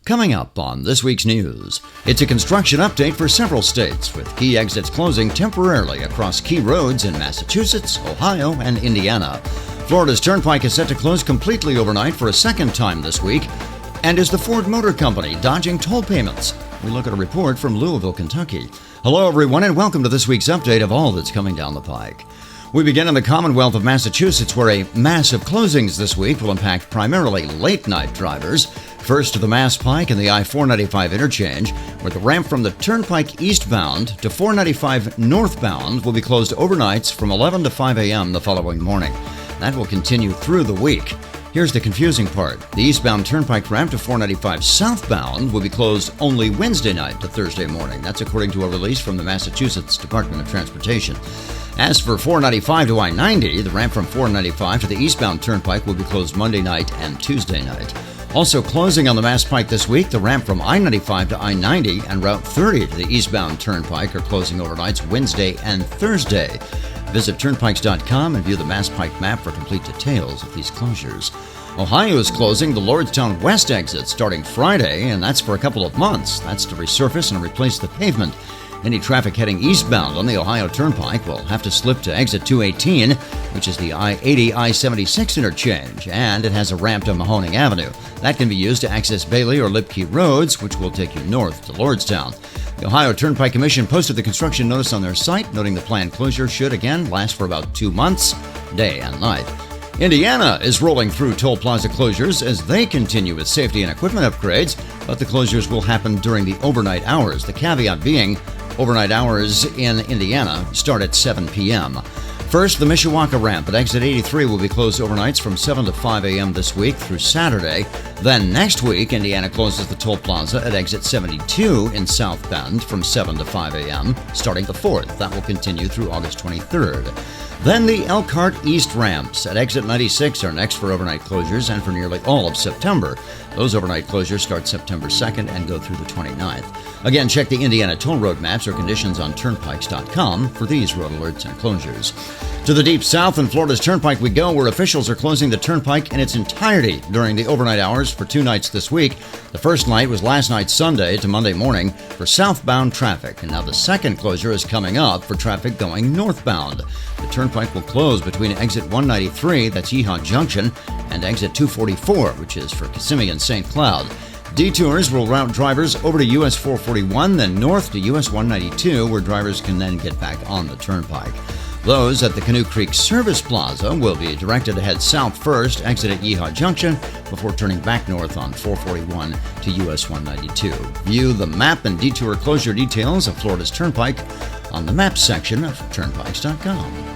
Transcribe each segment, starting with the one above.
Coming up on this week's news, it's a construction update for several states, with key exits closing temporarily across key roads in Massachusetts, Ohio, and Indiana. Florida's Turnpike is set to close completely overnight for a second time this week. And is the Ford Motor Company dodging toll payments? We look at a report from Louisville, Kentucky. Hello, everyone, and welcome to this week's update of all that's coming down the pike. We begin in the Commonwealth of Massachusetts, where a massive closings this week will impact primarily late-night drivers. First to the Mass Pike and the I-495 interchange, where the ramp from the Turnpike eastbound to 495 northbound will be closed overnights from 11 to 5 a.m. the following morning. That will continue through the week. Here's the confusing part. The eastbound Turnpike ramp to 495 southbound will be closed only Wednesday night to Thursday morning. That's according to a release from the Massachusetts Department of Transportation. As for 495 to I-90, the ramp from 495 to the eastbound Turnpike will be closed Monday night and Tuesday night. Also closing on the Mass Pike this week, the ramp from I-95 to I-90 and Route 30 to the eastbound Turnpike are closing overnights Wednesday and Thursday. Visit Turnpikes.com and view the Mass Pike map for complete details of these closures. Ohio is closing the Lordstown West exit starting Friday, and that's for a couple of months. That's to resurface and replace the pavement. Any traffic heading eastbound on the Ohio Turnpike will have to slip to exit 218, which is the I-80 I-76 interchange, and it has a ramp to Mahoning Avenue. That can be used to access Bailey or Lipke roads, which will take you north to Lordstown. The Ohio Turnpike Commission posted the construction notice on their site, noting the planned closure should again last for about 2 months, day and night. Indiana is rolling through toll plaza closures as they continue with safety and equipment upgrades, but the closures will happen during the overnight hours. The caveat being, overnight hours in Indiana start at 7 p.m. First, the Mishawaka ramp at exit 83 will be closed overnights from 7 to 5 a.m. this week through Saturday. Then next week, Indiana closes the toll plaza at exit 72 in South Bend from 7 to 5 a.m. starting the 4th. That will continue through August 23rd. Then the Elkhart East ramps at exit 96 are next for overnight closures and for nearly all of September. Those overnight closures start September 2nd and go through the 29th. Again, check the Indiana toll road maps or conditions on Turnpikes.com for these road alerts and closures. To the deep south in Florida's Turnpike we go, where officials are closing the Turnpike in its entirety during the overnight hours for 2 nights this week. The first night was last night Sunday to Monday morning for southbound traffic, and now the second closure is coming up for traffic going northbound. The Turnpike will close between exit 193, that's Yeehaw Junction, and exit 244, which is for Kissimmee and St. Cloud. Detours will route drivers over to US 441, then north to US 192, where drivers can then get back on the Turnpike. Those at the Canoe Creek Service Plaza will be directed to head south first, exit at Yeehaw Junction, before turning back north on 441 to US 192. View the map and detour closure details of Florida's Turnpike on the Maps section of Turnpikes.com.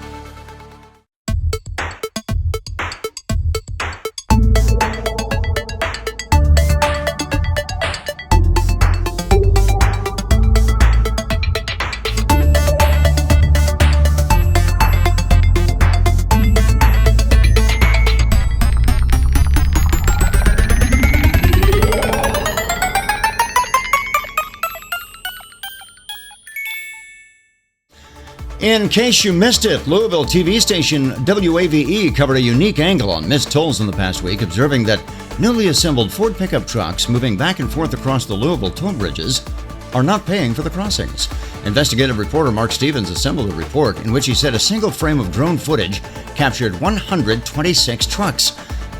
In case you missed it, Louisville TV station WAVE covered a unique angle on missed tolls in the past week, observing that newly assembled Ford pickup trucks moving back and forth across the Louisville toll bridges are not paying for the crossings. Investigative reporter Mark Stevens assembled a report in which he said a single frame of drone footage captured 126 trucks.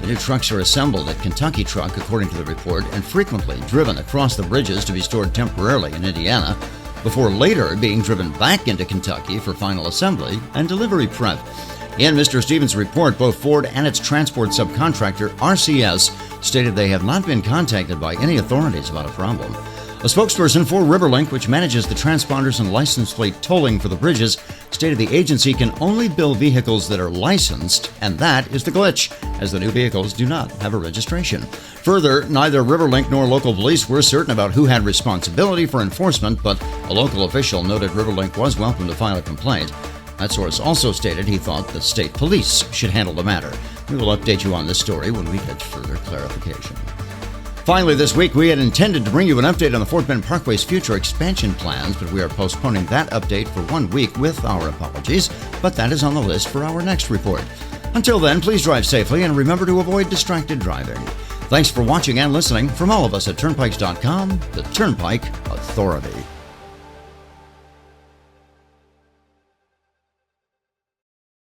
The new trucks are assembled at Kentucky Truck, according to the report, and frequently driven across the bridges to be stored temporarily in Indiana, before later being driven back into Kentucky for final assembly and delivery prep. In Mr. Stevens' report, both Ford and its transport subcontractor, RCS, stated they have not been contacted by any authorities about a problem. A spokesperson for Riverlink, which manages the transponders and license plate tolling for the bridges, stated the agency can only bill vehicles that are licensed, and that is the glitch, as the new vehicles do not have a registration. Further, neither Riverlink nor local police were certain about who had responsibility for enforcement, but a local official noted Riverlink was welcome to file a complaint. That source also stated he thought the state police should handle the matter. We will update you on this story when we get further clarification. Finally, this week, we had intended to bring you an update on the Fort Bend Parkway's future expansion plans, but we are postponing that update for 1 week with our apologies, but that is on the list for our next report. Until then, please drive safely and remember to avoid distracted driving. Thanks for watching and listening from all of us at Turnpikes.com, the Turnpike Authority.